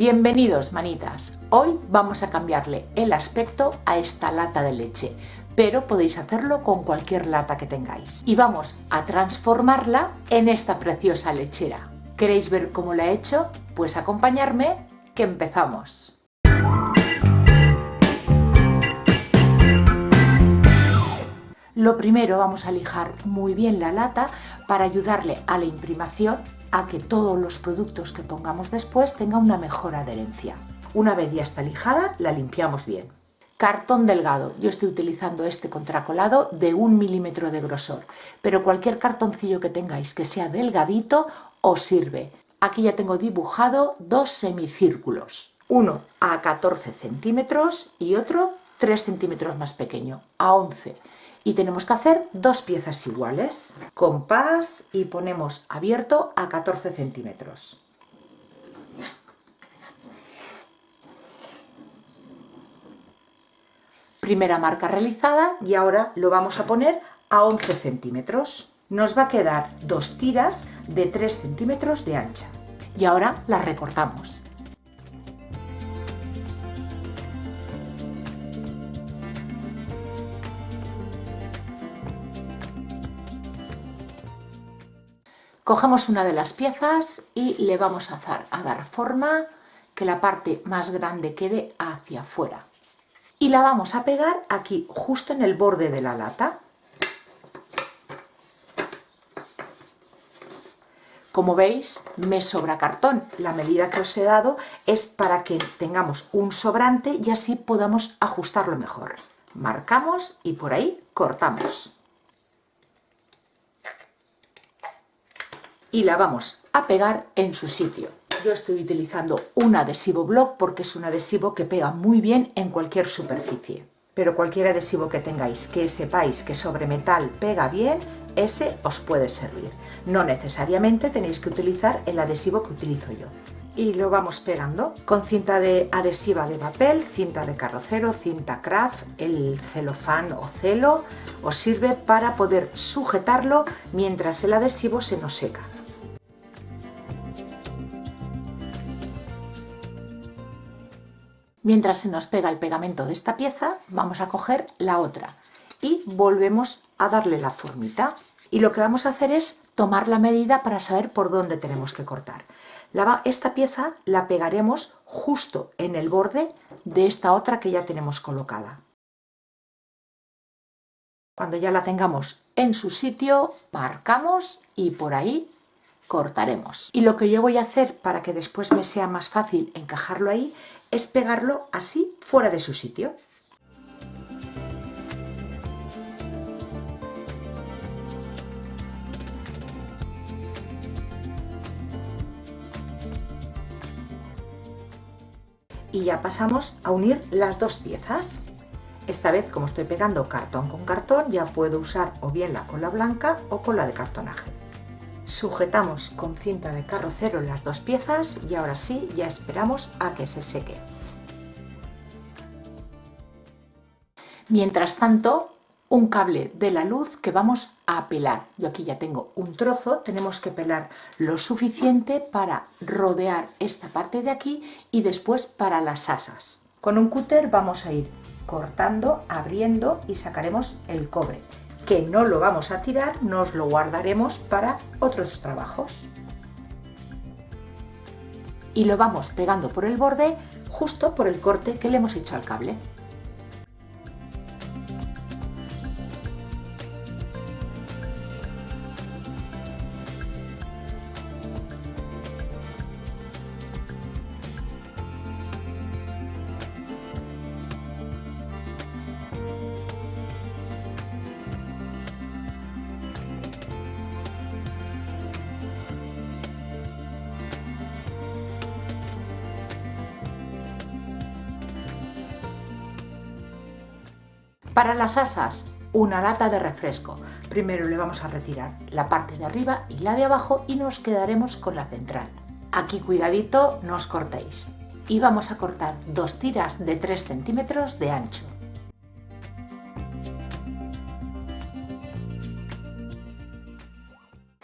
Bienvenidos, manitas. Hoy vamos a cambiarle el aspecto a esta lata de leche, pero podéis hacerlo con cualquier lata que tengáis. Y vamos a transformarla en esta preciosa lechera. ¿Queréis ver cómo la he hecho? Pues acompañarme, que empezamos. Lo primero, vamos a lijar muy bien la lata para ayudarle a la imprimación, a que todos los productos que pongamos después tengan una mejor adherencia. Una vez ya está lijada, la limpiamos bien. Cartón delgado. Yo estoy utilizando este contracolado de 1 milímetro de grosor, pero cualquier cartoncillo que tengáis que sea delgadito os sirve. Aquí ya tengo dibujado dos semicírculos, uno a 14 centímetros y otro 3 centímetros más pequeño, a 11. Y tenemos que hacer dos piezas iguales, compás, y ponemos abierto a 14 centímetros. Primera marca realizada y ahora lo vamos a poner a 11 centímetros. Nos va a quedar dos tiras de 3 centímetros de ancha. Y ahora las recortamos. Cogemos una de las piezas y le vamos a dar forma, que la parte más grande quede hacia afuera. Y la vamos a pegar aquí, justo en el borde de la lata. Como veis, me sobra cartón. La medida que os he dado es para que tengamos un sobrante y así podamos ajustarlo mejor. Marcamos y por ahí cortamos. Y la vamos a pegar en su sitio. Yo estoy utilizando un adhesivo block porque es un adhesivo que pega muy bien en cualquier superficie. Pero cualquier adhesivo que tengáis que sepáis que sobre metal pega bien, ese os puede servir. No necesariamente tenéis que utilizar el adhesivo que utilizo yo. Y lo vamos pegando con cinta adhesiva de papel, cinta de carrocero, cinta craft, el celofán o celo os sirve para poder sujetarlo mientras el adhesivo se nos seca. Mientras se nos pega el pegamento de esta pieza, vamos a coger la otra y volvemos a darle la formita. Y lo que vamos a hacer es tomar la medida para saber por dónde tenemos que cortar. Esta pieza la pegaremos justo en el borde de esta otra que ya tenemos colocada. Cuando ya la tengamos en su sitio, marcamos y por ahí cortaremos. Y lo que yo voy a hacer para que después me sea más fácil encajarlo ahí es pegarlo así fuera de su sitio. Y ya pasamos a unir las dos piezas. Esta vez, como estoy pegando cartón con cartón, ya puedo usar o bien la cola blanca o cola de cartonaje. Sujetamos con cinta de carrocero las dos piezas y ahora sí, ya esperamos a que se seque. Mientras tanto, un cable de la luz que vamos a pelar. Yo aquí ya tengo un trozo, tenemos que pelar lo suficiente para rodear esta parte de aquí y después para las asas. Con un cúter vamos a ir cortando, abriendo y sacaremos el cobre, que no lo vamos a tirar, nos lo guardaremos para otros trabajos. Y lo vamos pegando por el borde, justo por el corte que le hemos hecho al cable. Para las asas, una lata de refresco. Primero le vamos a retirar la parte de arriba y la de abajo y nos quedaremos con la central. Aquí cuidadito, no os cortéis. Y vamos a cortar dos tiras de 3 centímetros de ancho.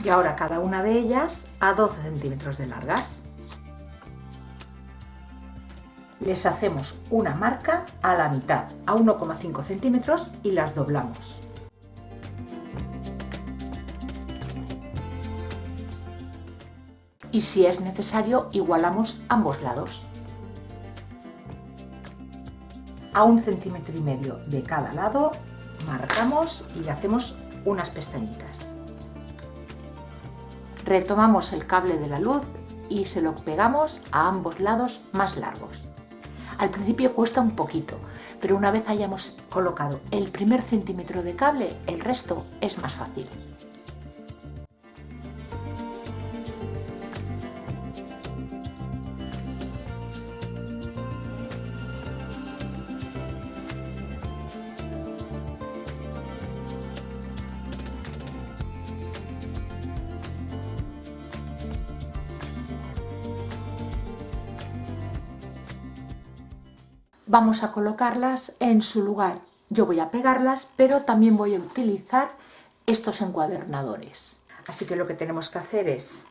Y ahora cada una de ellas a 12 centímetros de largas. Les hacemos una marca a la mitad, a 1,5 centímetros y las doblamos. Y si es necesario, igualamos ambos lados. A 1,5 centímetros de cada lado marcamos y hacemos unas pestañitas. Retomamos el cable de la luz y se lo pegamos a ambos lados más largos. Al principio cuesta un poquito, pero una vez hayamos colocado el primer centímetro de cable, el resto es más fácil. Vamos a colocarlas en su lugar. Yo voy a pegarlas, pero también voy a utilizar estos encuadernadores. Así que lo que tenemos que hacer es,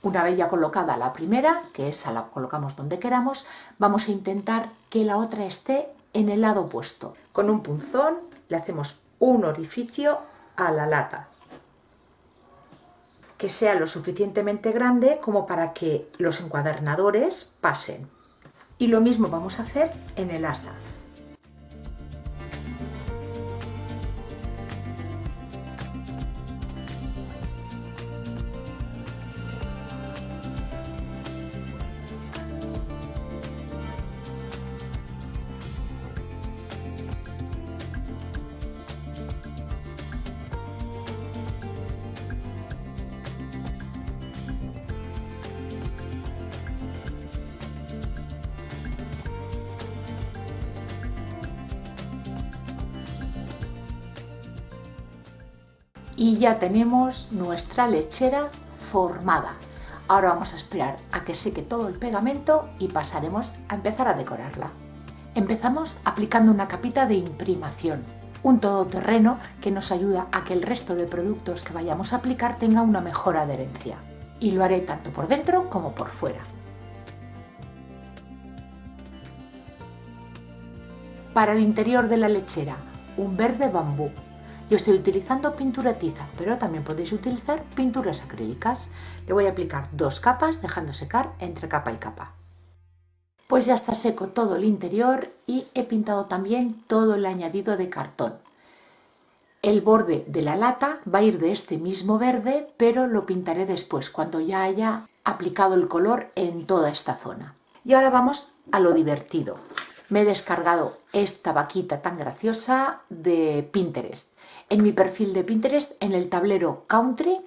una vez ya colocada la primera, que esa la colocamos donde queramos, vamos a intentar que la otra esté en el lado opuesto. Con un punzón le hacemos un orificio a la lata, que sea lo suficientemente grande como para que los encuadernadores pasen. Y lo mismo vamos a hacer en el asa. Y ya tenemos nuestra lechera formada. Ahora vamos a esperar a que seque todo el pegamento y pasaremos a empezar a decorarla. Empezamos aplicando una capita de imprimación, un todoterreno que nos ayuda a que el resto de productos que vayamos a aplicar tenga una mejor adherencia. Y lo haré tanto por dentro como por fuera. Para el interior de la lechera, un verde bambú. Yo estoy utilizando pintura tiza, pero también podéis utilizar pinturas acrílicas. Le voy a aplicar 2 capas, dejando secar entre capa y capa. Pues ya está seco todo el interior y he pintado también todo el añadido de cartón. El borde de la lata va a ir de este mismo verde, pero lo pintaré después, cuando ya haya aplicado el color en toda esta zona. Y ahora vamos a lo divertido. Me he descargado esta vaquita tan graciosa de Pinterest. En mi perfil de Pinterest, en el tablero Country,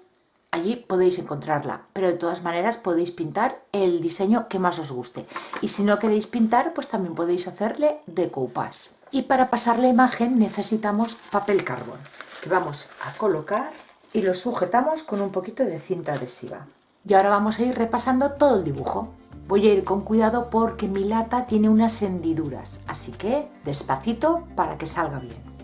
allí podéis encontrarla, pero de todas maneras podéis pintar el diseño que más os guste. Y si no queréis pintar, pues también podéis hacerle decoupage. Y para pasar la imagen necesitamos papel carbón, que vamos a colocar y lo sujetamos con un poquito de cinta adhesiva. Y ahora vamos a ir repasando todo el dibujo. Voy a ir con cuidado porque mi lata tiene unas hendiduras, así que despacito para que salga bien.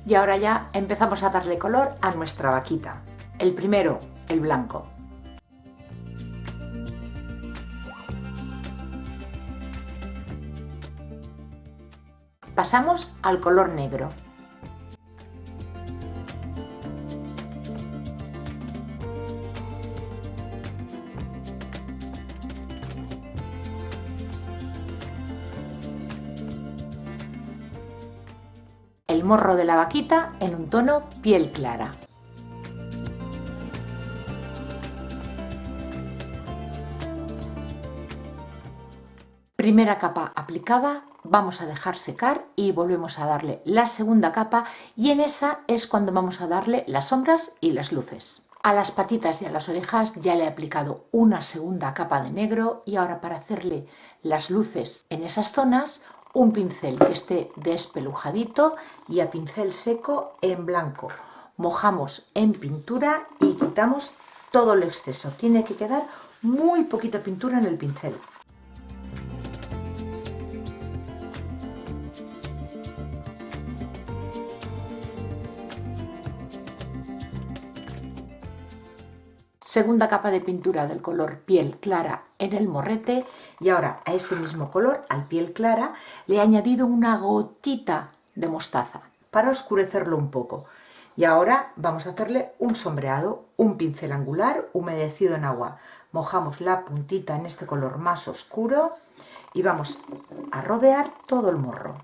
Y ahora ya empezamos a darle color a nuestra vaquita. El primero, el blanco. Pasamos al color negro. El morro de la vaquita en un tono piel clara. Primera capa aplicada, vamos a dejar secar y volvemos a darle la segunda capa y en esa es cuando vamos a darle las sombras y las luces. A las patitas y a las orejas ya le he aplicado una segunda capa de negro y ahora para hacerle las luces en esas zonas, un pincel que esté despelujadito y a pincel seco en blanco. Mojamos en pintura y quitamos todo el exceso. Tiene que quedar muy poquita pintura en el pincel. Segunda capa de pintura del color piel clara en el morrete y ahora a ese mismo color, al piel clara, le he añadido una gotita de mostaza para oscurecerlo un poco. Y ahora vamos a hacerle un sombreado, un pincel angular humedecido en agua. Mojamos la puntita en este color más oscuro y vamos a rodear todo el morro.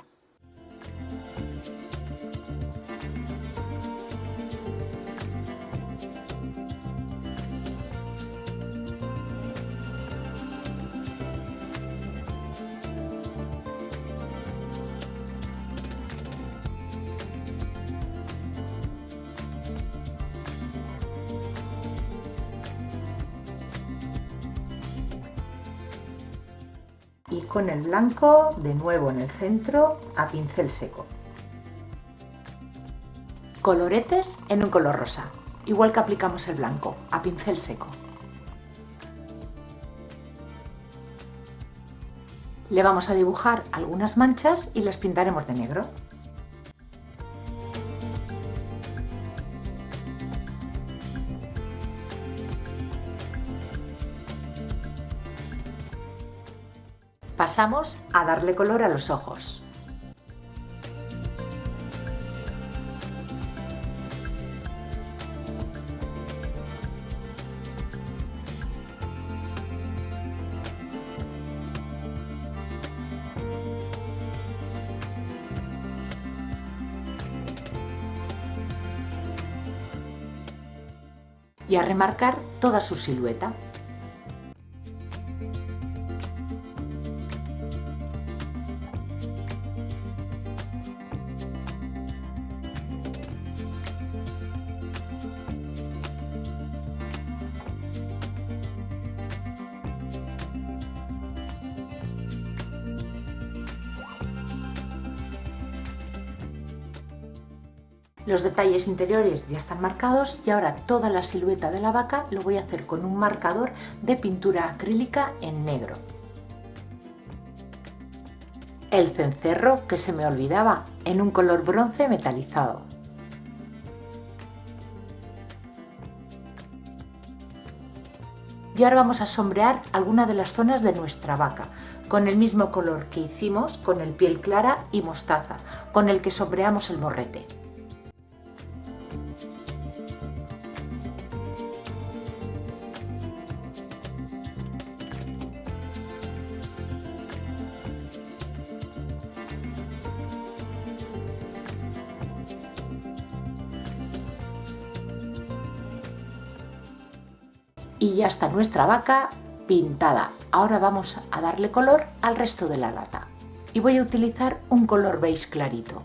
Y con el blanco de nuevo en el centro a pincel seco. Coloretes en un color rosa, igual que aplicamos el blanco, a pincel seco. Le vamos a dibujar algunas manchas y las pintaremos de negro. Pasamos a darle color a los ojos. Y a remarcar toda su silueta. Los detalles interiores ya están marcados y ahora toda la silueta de la vaca lo voy a hacer con un marcador de pintura acrílica en negro. El cencerro, que se me olvidaba, en un color bronce metalizado. Y ahora vamos a sombrear alguna de las zonas de nuestra vaca, con el mismo color que hicimos con el piel clara y mostaza, con el que sombreamos el morrete. Y ya está nuestra vaca pintada. Ahora vamos a darle color al resto de la lata. Y voy a utilizar un color beige clarito.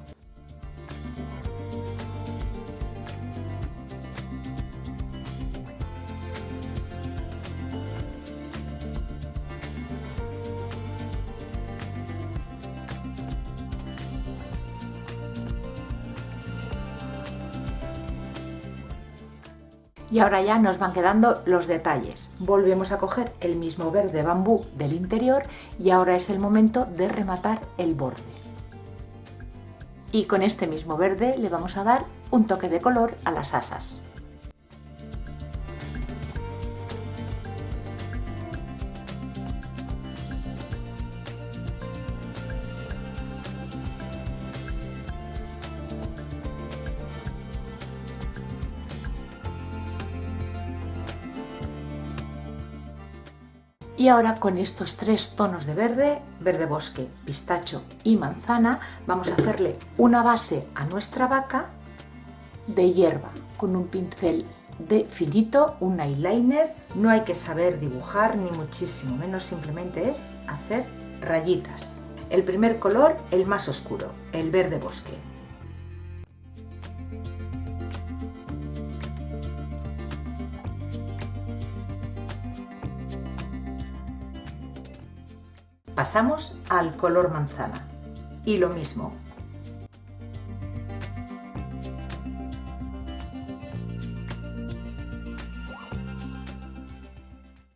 Y ahora ya nos van quedando los detalles. Volvemos a coger el mismo verde bambú del interior y ahora es el momento de rematar el borde. Y con este mismo verde le vamos a dar un toque de color a las asas. Y ahora con estos tres tonos de verde, verde bosque, pistacho y manzana, vamos a hacerle una base a nuestra vaca de hierba con un pincel de finito, un eyeliner. No hay que saber dibujar ni muchísimo menos, simplemente es hacer rayitas. El primer color, el más oscuro, el verde bosque. Pasamos al color manzana y lo mismo.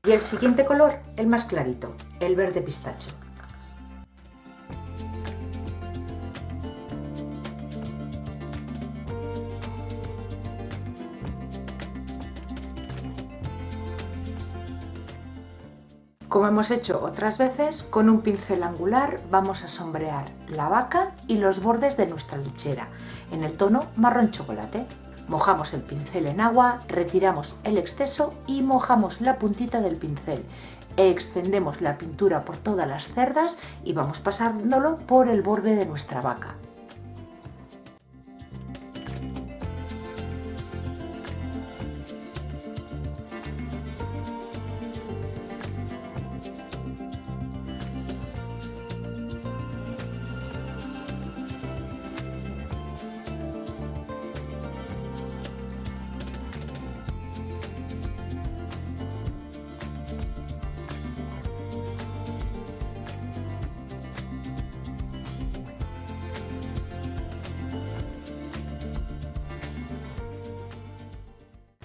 Y el siguiente color, el más clarito, el verde pistacho. Como hemos hecho otras veces, con un pincel angular vamos a sombrear la vaca y los bordes de nuestra lechera en el tono marrón chocolate. Mojamos el pincel en agua, retiramos el exceso y mojamos la puntita del pincel. Extendemos la pintura por todas las cerdas y vamos pasándolo por el borde de nuestra vaca.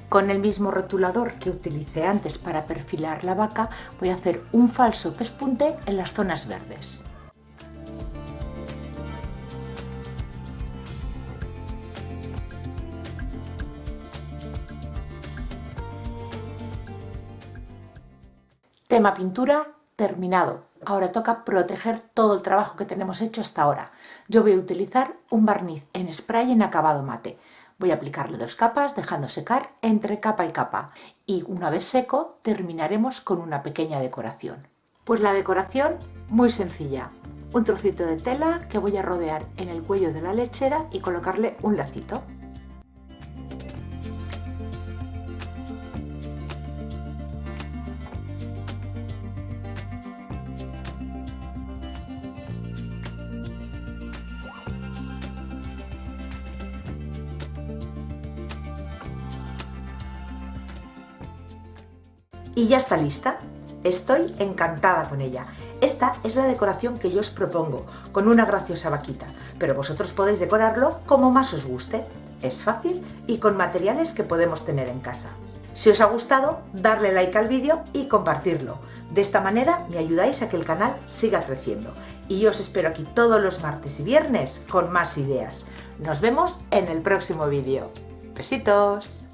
Con el mismo rotulador que utilicé antes para perfilar la vaca, voy a hacer un falso pespunte en las zonas verdes. Tema pintura terminado. Ahora toca proteger todo el trabajo que tenemos hecho hasta ahora. Yo voy a utilizar un barniz en spray en acabado mate. Voy a aplicarle 2 capas, dejando secar entre capa y capa. Y una vez seco, terminaremos con una pequeña decoración. Pues la decoración, muy sencilla. Un trocito de tela que voy a rodear en el cuello de la lechera y colocarle un lacito. Y ya está lista. Estoy encantada con ella. Esta es la decoración que yo os propongo, con una graciosa vaquita, pero vosotros podéis decorarlo como más os guste. Es fácil y con materiales que podemos tener en casa. Si os ha gustado, darle like al vídeo y compartirlo. De esta manera me ayudáis a que el canal siga creciendo. Y yo os espero aquí todos los martes y viernes con más ideas. Nos vemos en el próximo vídeo. ¡Besitos!